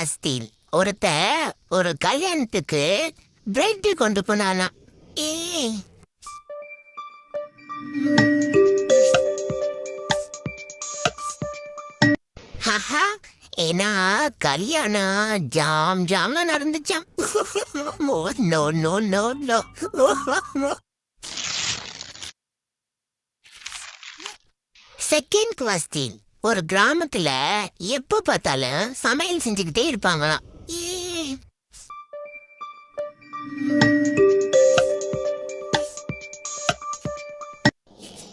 குவாஸ்டின் ஒருத்த ஒரு கல்யாணத்துக்கு பிரெட் கொண்டு போனானா. ஏ ஹஹா, ஏன்னா கல்யாணம் ஜாம் ஜாம்ல நடந்துச்சாம். Oh no no no no. Second question ஒரு கிராமத்துல எப்ப பார்த்தாலும் சமையல் செஞ்சுக்கிட்டே இருப்பாங்களாம். ஏ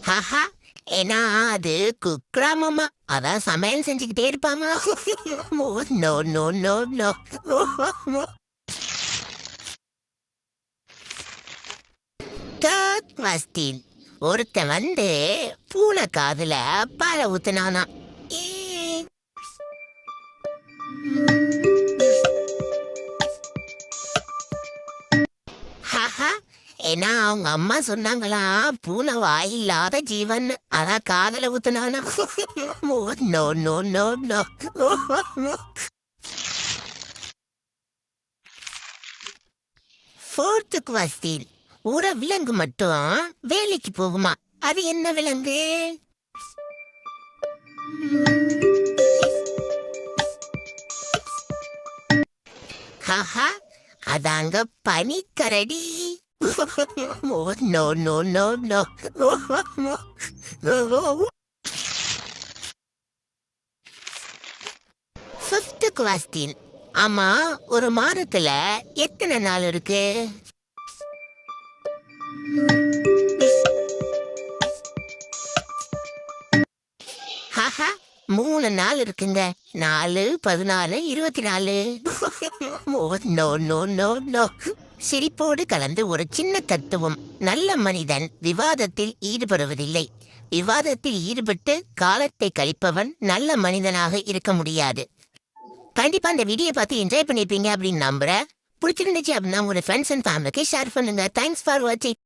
ஹஹா, ஏன்னா அது குக்கிராமமா, அதான் சமையல் செஞ்சுக்கிட்டே இருப்பாங்க. Oh no no no no. Third question ஒருத்தன் வந்து பூனை காதுல பாலை ஊத்துனானா. ஏ ஹஹா, ஏன்னா அவங்க அம்மா சொன்னாங்களா பூனை வாயில்லாத ஜீவன், அதான் காதல ஊத்துனானா. Oh no no no no. Fourth question ஒரு விலங்கு மட்டும் வேலைக்கு போகுமா, அது என்ன விலங்கு? ஹஹா, அதாங்க பனிக்கரடி. Oh no no no no. Fifth question ஆமா, ஒரு மாதத்துல எத்தனை நாள் இருக்கு? ஹஹா, 3 நாள் இருக்குங்க. 4, 14, 24. Oh no no no no. சிரிப்போடு கலந்து ஒரு சின்ன தத்துவம். நல்ல மனிதன் விவாதத்தில் ஈடுபடுவதில்லை. விவாதத்தில் ஈடுபட்டு காலத்தை கழிப்பவன் நல்ல மனிதனாக இருக்க முடியாது. கண்டிப்பா இந்த வீடியோ பார்த்து என்ஜாய் பண்ணிருப்பீங்க அப்படின்னு நம்புறேன். பிடிச்சிருந்துச்சு அப்படின்னா உங்க ஃப்ரெண்ட்ஸ் அண்ட் ஃபேமிலிக்கு ஷேர் பண்ணுங்க. தேங்க்ஸ் ஃபார் வாட்சிங்.